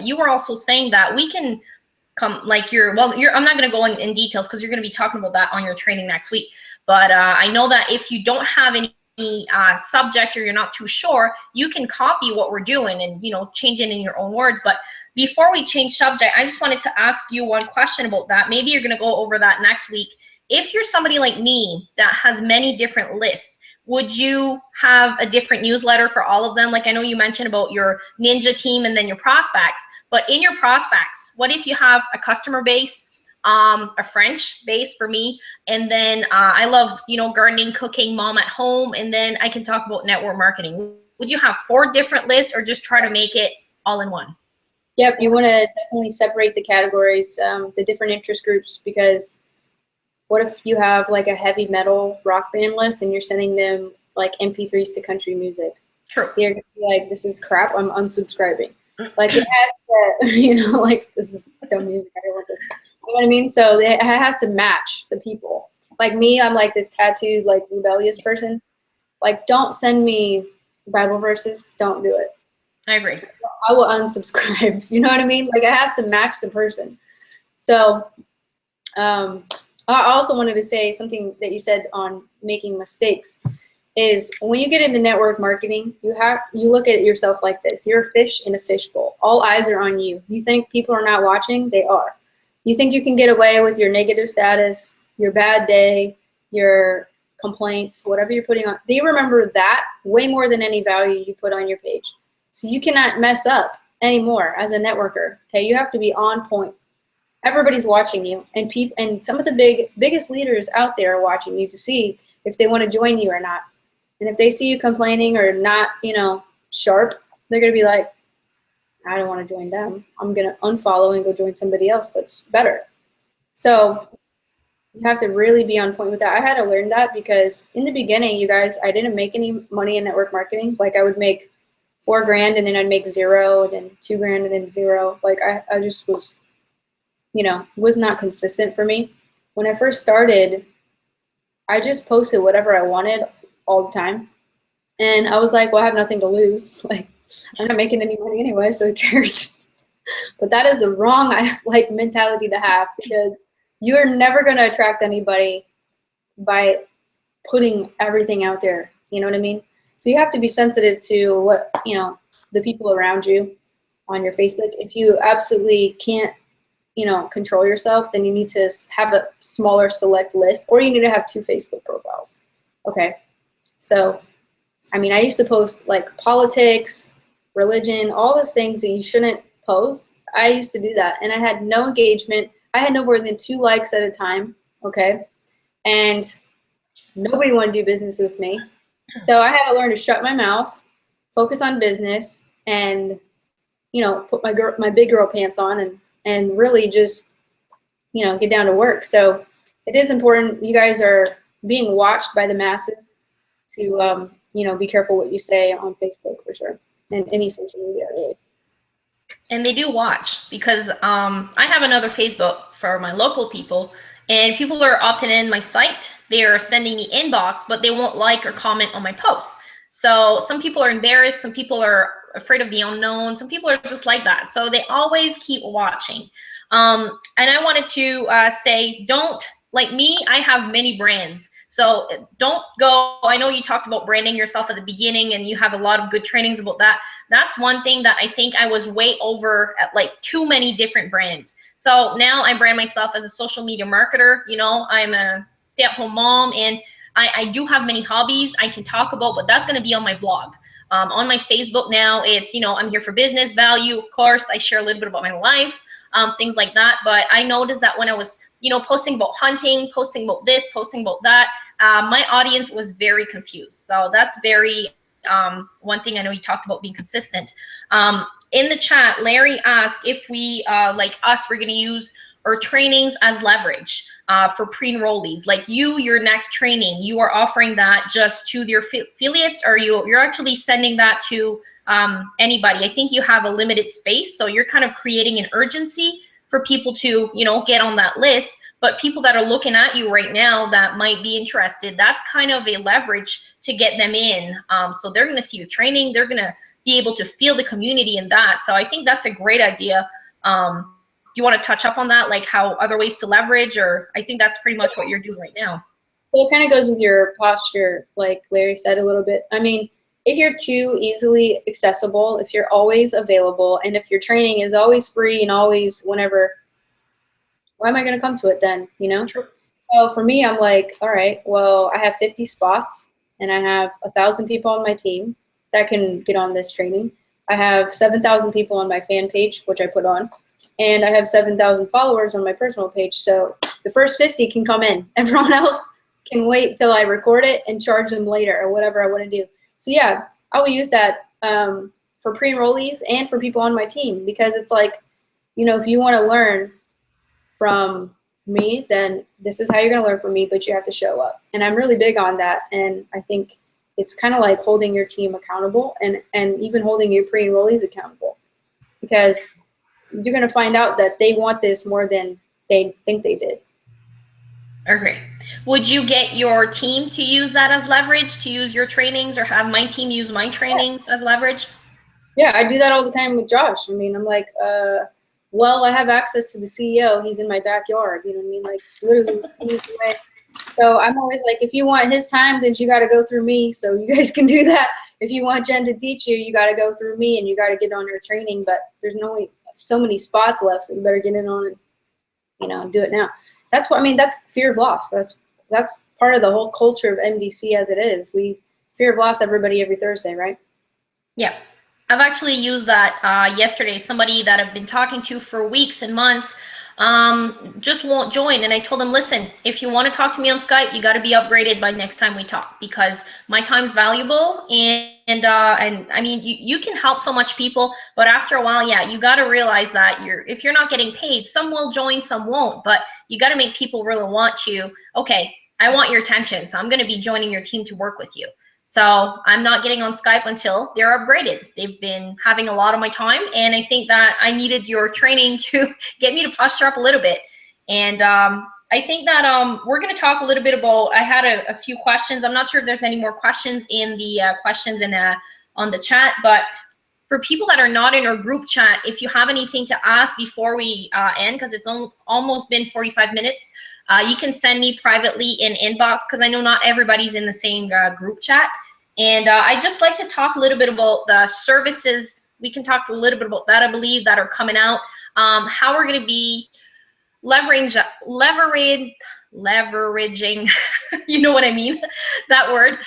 A: you were also saying that we can come, like, I'm not going to go in details because you're going to be talking about that on your training next week. But I know that if you don't have any subject, or you're not too sure, you can copy what we're doing and, change it in your own words. But before we change subject, I just wanted to ask you one question about that. Maybe you're going to go over that next week. If you're somebody like me that has many different lists, would you have a different newsletter for all of them? Like, I know you mentioned about your ninja team and then your prospects, but in your prospects, what if you have a customer base, a French base for me, and then I love, gardening, cooking, mom at home, and then I can talk about network marketing. Would you have 4 different lists, or just try to make it all in one?
B: Yep, you want to definitely separate the categories, the different interest groups, because what if you have like a heavy metal rock band list and you're sending them like MP3s to country music?
A: True.
B: They're gonna be like, this is crap, I'm unsubscribing. Like, it has to, like, this is dumb music, I don't want this. You know what I mean? So it has to match the people. Like me, I'm like this tattooed, like rebellious person. Like, don't send me Bible verses. Don't do it.
A: I agree.
B: I will unsubscribe. You know what I mean? Like, it has to match the person. So, I also wanted to say something that you said on making mistakes is when you get into network marketing, you look at yourself like this. You're a fish in a fishbowl. All eyes are on you. You think people are not watching? They are. You think you can get away with your negative status, your bad day, your complaints, whatever you're putting on. They remember that way more than any value you put on your page. So you cannot mess up anymore as a networker. Okay, you have to be on point. Everybody's watching you, and some of the biggest leaders out there are watching you to see if they want to join you or not. And if they see you complaining or not, sharp, they're gonna be like, I don't want to join them. I'm gonna unfollow and go join somebody else that's better. So you have to really be on point with that. I had to learn that because in the beginning, you guys, I didn't make any money in network marketing. Like I would make $4,000 and then I'd make $0, and then $2,000 and then $0. Like I just was, was not consistent for me. When I first started, I just posted whatever I wanted all the time. And I was like, well, I have nothing to lose. Like, I'm not making any money anyway, so who cares? But that is the wrong mentality to have, because you're never going to attract anybody by putting everything out there. You know what I mean? So you have to be sensitive to what, the people around you on your Facebook. If you absolutely can't, control yourself, then you need to have a smaller select list, or you need to have 2 Facebook profiles. Okay. So, I used to post like politics, religion, all those things that you shouldn't post. I used to do that, and I had no engagement. I had no more than 2 likes at a time. Okay. And nobody wanted to do business with me. So I had to learn to shut my mouth, focus on business, and, put my big girl pants on and really just, get down to work. So it is important. You guys are being watched by the masses to, be careful what you say on Facebook for sure, and any social media really.
A: And they do watch, because I have another Facebook for my local people, and people are opting in my site. They are sending me inbox, but they won't like or comment on my posts. So some people are embarrassed. Some people are afraid of the unknown. Some people are just like that. So they always keep watching. And I wanted to say, don't, like me, I have many brands. So don't go, I know you talked about branding yourself at the beginning, and you have a lot of good trainings about that. That's one thing that I think I was way over at, like too many different brands. So now I brand myself as a social media marketer. I'm a stay-at-home mom, and I do have many hobbies I can talk about, but that's going to be on my blog. On my Facebook now, it's, I'm here for business value. Of course, I share a little bit about my life, things like that. But I noticed that when I was, posting about hunting, posting about this, posting about that, my audience was very confused. So that's very, one thing I know you talked about being consistent. In the chat, Larry asked if we, like us, we're going to use our trainings as leverage for pre-enrollees. Like your next training, you are offering that just to your affiliates, or you're actually sending that to anybody? I think you have a limited space, so you're kind of creating an urgency for people to, get on that list. But people that are looking at you right now that might be interested, that's kind of a leverage to get them in. So they're going to see your training. They're going to be able to feel the community in that. So I think that's a great idea. Do you want to touch up on that, like how other ways to leverage? Or I think that's pretty much what you're doing right now.
B: So it kind of goes with your posture, like Larry said a little bit. If you're too easily accessible, if you're always available, and if your training is always free and always whenever, why am I going to come to it then,
A: Sure.
B: So for me, I'm like, all right, well, I have 50 spots, and I have 1,000 people on my team that can get on this training. I have 7,000 people on my fan page, which I put on, and I have 7,000 followers on my personal page. So the first 50 can come in. Everyone else can wait till I record it and charge them later, or whatever I want to do. So yeah, I will use that for pre-enrollees and for people on my team, because it's like, if you want to learn from me, then this is how you're going to learn from me, but you have to show up. And I'm really big on that. And I think it's kind of like holding your team accountable, and even holding your pre-enrollees accountable, because you're going to find out that they want this more than they think they did.
A: Okay. Would you get your team to use that as leverage, to use your trainings, or have my team use my trainings as leverage?
B: Yeah, I do that all the time with Josh. I mean, I'm like, well, I have access to the CEO. He's in my backyard. You know what I mean? Like literally 2 minutes away. So I'm always like, if you want his time, then you got to go through me. So you guys can do that. If you want Jen to teach you, you got to go through me and you got to get on her training. But there's only so many spots left, so you better get in on it, you know, and do it now. That's what I mean. That's fear of loss. That's part of the whole culture of MDC as it is. We fear of loss everybody every Thursday, right?
A: Yeah. I've actually used that yesterday. Somebody that I've been talking to for weeks and months just won't join. And I told them, listen, if you want to talk to me on Skype, you got to be upgraded by next time we talk, because my time's valuable. And I mean, you can help so much people, but after a while, yeah, you got to realize that if you're not getting paid, some will join, some won't, but you got to make people really want you. Okay, I want your attention, so I'm going to be joining your team to work with you. So I'm not getting on Skype until they're upgraded. They've been having a lot of my time, and I think that I needed your training to get me to posture up a little bit. And I think that we're going to talk a little bit about, I had a few questions. I'm not sure if there's any more questions in the questions on the chat, but for people that are not in our group chat, if you have anything to ask before we end, because it's almost been 45 minutes, you can send me privately in inbox, because I know not everybody's in the same group chat. And I'd just like to talk a little bit about the services. We can talk a little bit about that, I believe, that are coming out. How we're going to be leveraging, you know what I mean, that word,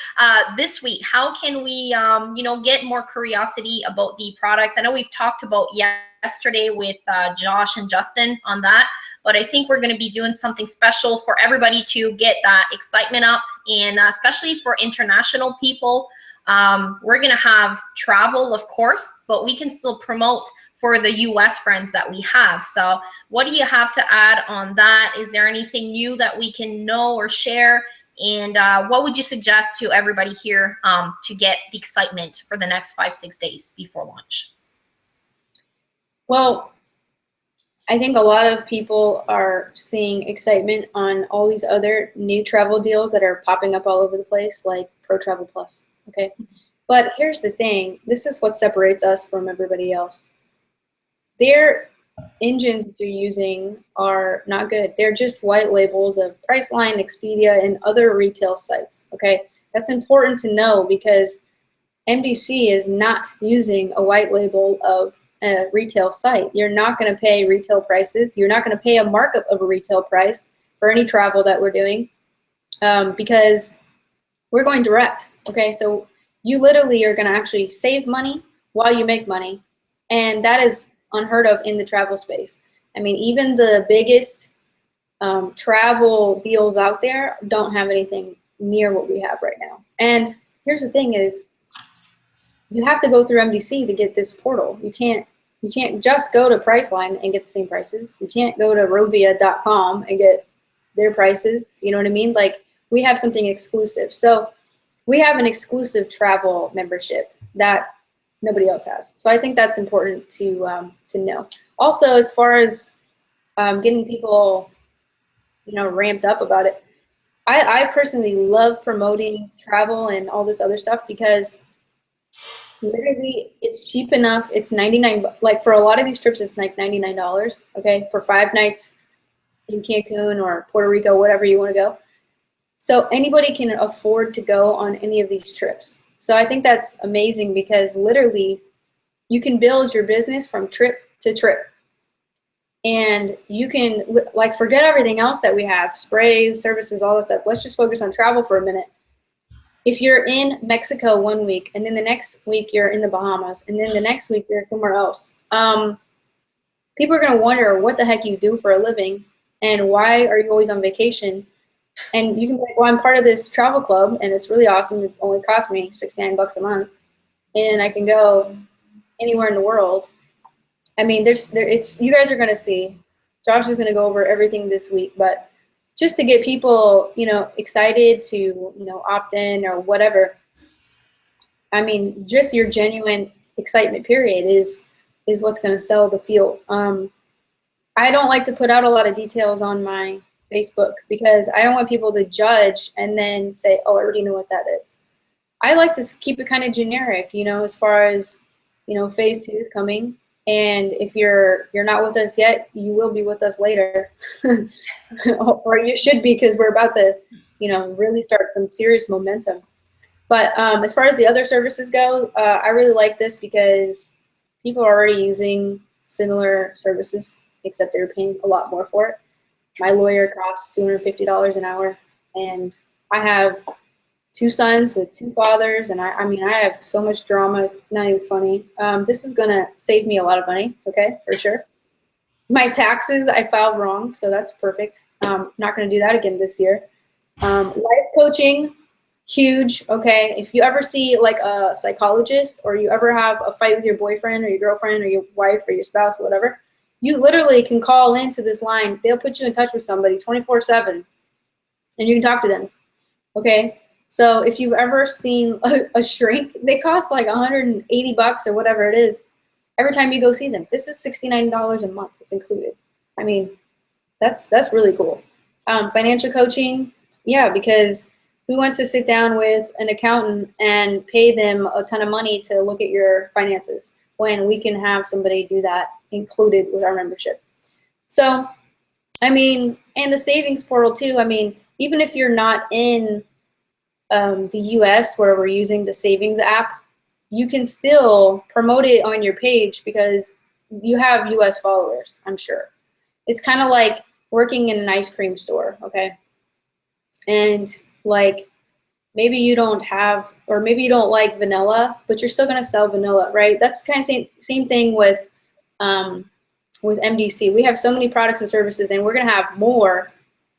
A: this week. How can we, you know, get more curiosity about the products? I know we've talked about yesterday with Josh and Justin on that, but I think we're going to be doing something special for everybody to get that excitement up, and especially for international people. We're going to have travel, of course, but we can still promote for the US friends that we have. So what do you have to add on that? Is there anything new that we can know or share? And what would you suggest to everybody here to get the excitement for the next 5-6 days before launch?
B: Well, I think a lot of people are seeing excitement on all these other new travel deals that are popping up all over the place, like Pro Travel Plus, okay? But here's the thing. This is what separates us from everybody else. Their engines that they're using are not good. They're just white labels of Priceline, Expedia, and other retail sites, okay? That's important to know, because MDC is not using a white label of a retail site. You're not going to pay retail prices. You're not going to pay a markup of a retail price for any travel that we're doing, because we're going direct, okay? So you literally are going to actually save money while you make money, and that is unheard of in the travel space. I mean, even the biggest travel deals out there don't have anything near what we have right now. And here's the thing is, you have to go through MDC to get this portal. You can't just go to Priceline and get the same prices. You can't go to Rovia.com and get their prices. You know what I mean? Like, we have something exclusive. So we have an exclusive travel membership that nobody else has. So I think that's important to know. Also, as far as getting people, you know, ramped up about it, I personally love promoting travel and all this other stuff, because literally it's cheap enough. It's 99, like for a lot of these trips, it's like $99, okay, for 5 nights in Cancun or Puerto Rico, whatever you want to go. So anybody can afford to go on any of these trips. So I think that's amazing, because literally you can build your business from trip to trip. And you can, like, forget everything else that we have, sprays, services, all this stuff. Let's just focus on travel for a minute. If you're in Mexico 1 week, and then the next week you're in the Bahamas, and then the next week you're somewhere else, people are going to wonder what the heck you do for a living, and why are you always on vacation? And you can be like, well, I'm part of this travel club, and it's really awesome. It only costs me $69 a month, and I can go anywhere in the world. I mean, you guys are going to see. Josh is going to go over everything this week, but just to get people, you know, excited to, you know, opt in or whatever. I mean, just your genuine excitement period is what's going to sell the field. I don't like to put out a lot of details on my Facebook, because I don't want people to judge and then say, oh, I already know what that is. I like to keep it kind of generic, you know, as far as, you know, phase 2 is coming. And if you're not with us yet, you will be with us later. Or you should be, because we're about to, you know, really start some serious momentum. But as far as the other services go, I really like this because people are already using similar services, except they're paying a lot more for it. My lawyer costs $250 an hour, and I have 2 sons with 2 fathers, and I mean, I have so much drama, it's not even funny. This is gonna save me a lot of money, okay, for sure. My taxes, I filed wrong, so that's perfect. Not gonna do that again this year. Life coaching, huge, okay. If you ever see like a psychologist, or you ever have a fight with your boyfriend or your girlfriend or your wife or your spouse or whatever, you literally can call into this line. They'll put you in touch with somebody 24/7, and you can talk to them, okay. So if you've ever seen a shrink, they cost like $180 or whatever it is every time you go see them. This is $69 a month. It's included. I mean, that's really cool. Financial coaching, yeah, because who wants to sit down with an accountant and pay them a ton of money to look at your finances when we can have somebody do that included with our membership? So, I mean, and the savings portal too. I mean, even if you're not in the US where we're using the savings app, you can still promote it on your page because you have US followers, I'm sure. It's kind of like working in an ice cream store, okay? And like, maybe you don't have, or maybe you don't like vanilla, but you're still gonna sell vanilla, right? That's kind of same thing with MDC. We have so many products and services, and we're gonna have more.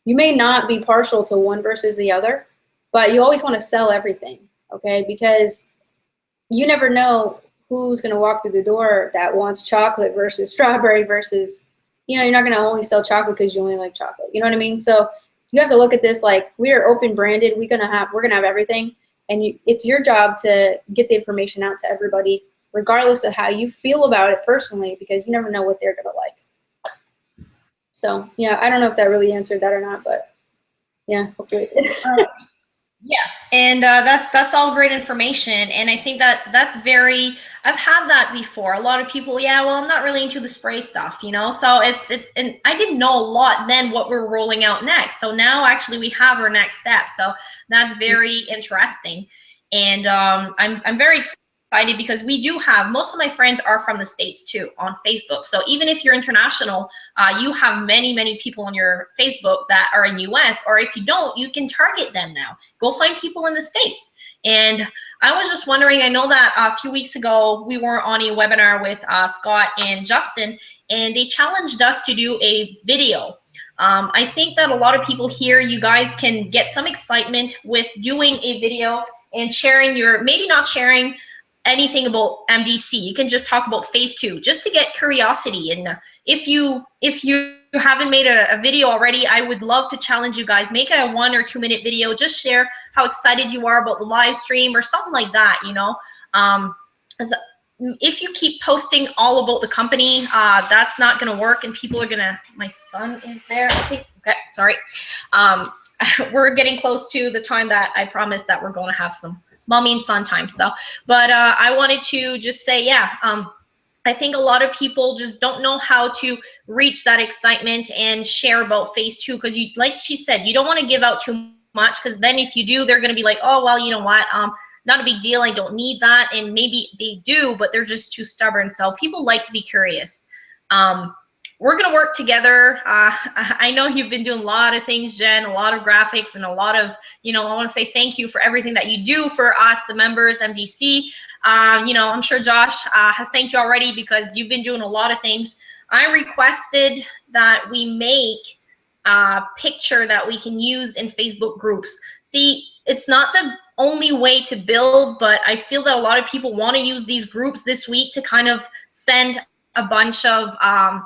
B: You may not be partial to one versus the other, but you always want to sell everything, okay? Because you never know who's going to walk through the door that wants chocolate versus strawberry versus, you know, you're not going to only sell chocolate because you only like chocolate. You know what I mean? So you have to look at this like we are open branded. We're gonna have everything, and it's your job to get the information out to everybody, regardless of how you feel about it personally, because you never know what they're gonna like. So yeah, I don't know if that really answered that or not, but yeah, hopefully.
A: Yeah, and that's all great information, and I think that's very. I've had that before. A lot of people, yeah, well, I'm not really into the spray stuff, you know. So it's and I didn't know a lot then what we're rolling out next. So now actually we have our next step. So that's very interesting, and I'm very excited because we do have most of my friends are from the States too on Facebook. So even if you're international, you have many people on your Facebook that are in US, or if you don't, you can target them now. Go find people in the States. And I was just wondering, I know that a few weeks ago we were on a webinar with Scott and Justin, and they challenged us to do a video. I think that a lot of people here, you guys can get some excitement with doing a video and sharing your, maybe not sharing anything about MDC. You can just talk about phase 2 just to get curiosity. And if you haven't made a video already, I would love to challenge you guys. Make a 1 or 2 minute video. Just share how excited you are about the live stream or something like that, you know. If you keep posting all about the company, that's not going to work, and people are going to, my son is there, I think. Okay, sorry. We're getting close to the time that I promised that we're going to have some mommy and son time. So, but I wanted to just say, yeah, I think a lot of people just don't know how to reach that excitement and share about phase 2, because you, like she said, you don't want to give out too much, because then if you do, they're going to be like, oh, well, you know what, not a big deal, I don't need that. And maybe they do, but they're just too stubborn. So people like to be curious. We're going to work together. I know you've been doing a lot of things, Jen, a lot of graphics, and a lot of, you know, I want to say thank you for everything that you do for us, the members, MDC. You know, I'm sure Josh has thanked you already, because you've been doing a lot of things. I requested that we make a picture that we can use in Facebook groups. See, it's not the only way to build, but I feel that a lot of people want to use these groups this week to kind of send a bunch of,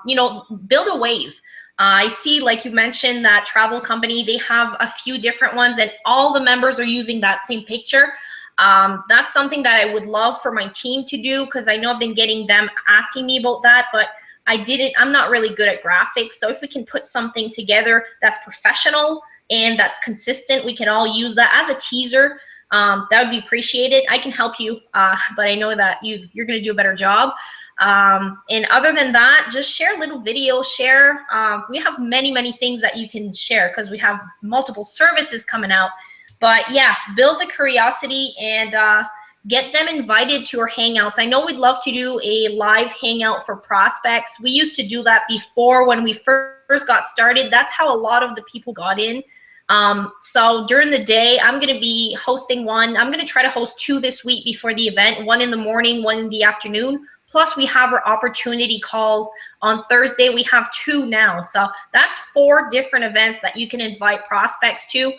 A: you know, build a wave. I see, like you mentioned, that travel company, they have a few different ones, and all the members are using that same picture. That's something that I would love for my team to do, because I know I've been getting them asking me about that, but I'm not really good at graphics. So if we can put something together that's professional and that's consistent, we can all use that as a teaser. That would be appreciated. I can help you, but I know that you're going to do a better job. And other than that, just share little videos, share. We have many things that you can share because we have multiple services coming out. But yeah, build the curiosity and get them invited to our hangouts. I know we'd love to do a live hangout for prospects. We used to do that before when we first got started. That's how a lot of the people got in. So during the day, I'm going to be hosting one. I'm going to try to host 2 this week before the event, 1 in the morning, 1 in the afternoon. Plus, we have our opportunity calls on Thursday. We have 2 now. So that's 4 different events that you can invite prospects to.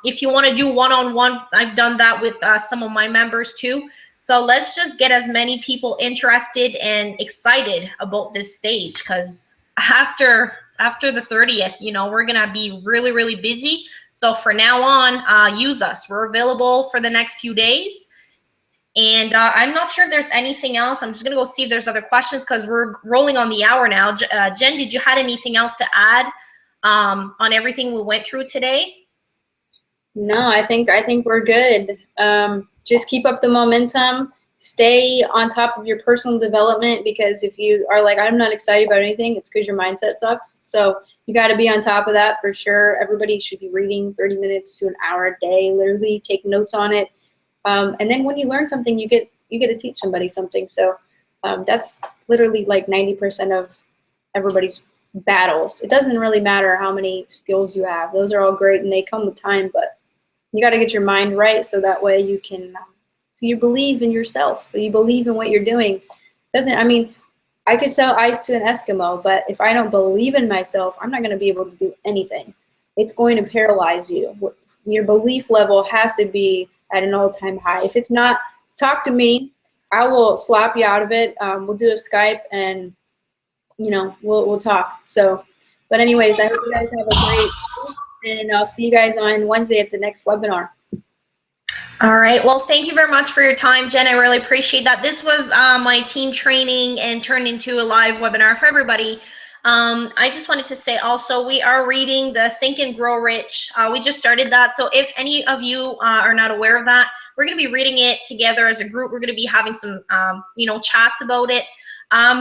A: If you want to do one-on-one, I've done that with some of my members too. So let's just get as many people interested and excited about this stage, because after the 30th, you know, we're going to be really busy. So for now on, use us. We're available for the next few days. And I'm not sure if there's anything else. I'm just going to go see if there's other questions because we're rolling on the hour now. Jen, did you have anything else to add on everything we went through today?
B: No, I think we're good. Just keep up the momentum. Stay on top of your personal development, because if you are like, I'm not excited about anything, it's because your mindset sucks. So you got to be on top of that for sure. Everybody should be reading 30 minutes to an hour a day. Literally take notes on it. And then when you learn something, you get to teach somebody something. So that's literally like 90% of everybody's battles. It doesn't really matter how many skills you have. Those are all great and they come with time, but you got to get your mind right so that way you can, so you believe in yourself. So you believe in what you're doing. I mean, I could sell ice to an Eskimo, but if I don't believe in myself, I'm not going to be able to do anything. It's going to paralyze you. Your belief level has to be at an all-time high. If it's not, talk to me. I will slap you out of it. We'll do a Skype and, you know, we'll talk. So, but anyways, I hope you guys have a great week, and I'll see you guys on Wednesday at the next webinar.
A: All right. Well, thank you very much for your time, Jen. I really appreciate that. This was my team training and turned into a live webinar for everybody. I just wanted to say also, we are reading the Think and Grow Rich. We just started that. So if any of you are not aware of that, we're going to be reading it together as a group. We're going to be having some, you know, chats about it.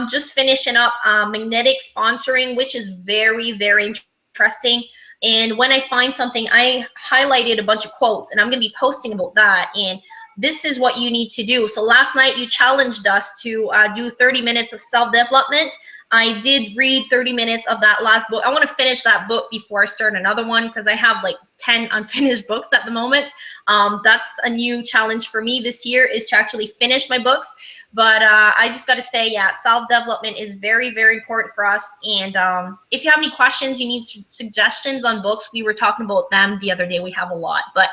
A: Just finishing up magnetic sponsoring, which is very interesting. And when I find something, I highlighted a bunch of quotes, and I'm going to be posting about that. And this is what you need to do. So last night you challenged us to do 30 minutes of self-development. I did read 30 minutes of that last book. I want to finish that book before I start another one because I have like 10 unfinished books at the moment. That's a new challenge for me this year, is to actually finish my books. But I just got to say, yeah, self-development is very important for us. And if you have any questions, you need suggestions on books, we were talking about them the other day. We have a lot. But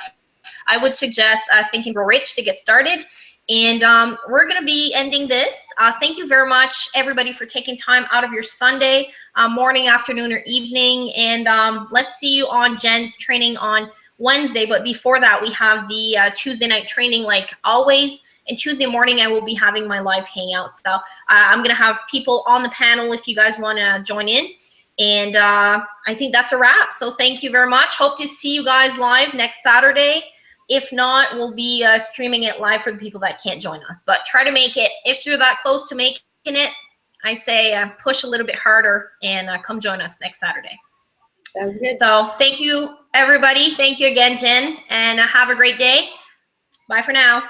A: I would suggest Think and Grow Rich to get started. And we're going to be ending this. Thank you very much, everybody, for taking time out of your Sunday, morning, afternoon, or evening. And let's see you on Jen's training on Wednesday. But before that, we have the Tuesday night training like always. And Tuesday morning, I will be having my live hangout. So I'm going to have people on the panel if you guys want to join in. And I think that's a wrap. So thank you very much. Hope to see you guys live next Saturday. If not, we'll be streaming it live for the people that can't join us. But try to make it. If you're that close to making it, I say push a little bit harder and come join us next Saturday.
B: Sounds good.
A: So thank you, everybody. Thank you again, Jen. And have a great day. Bye for now.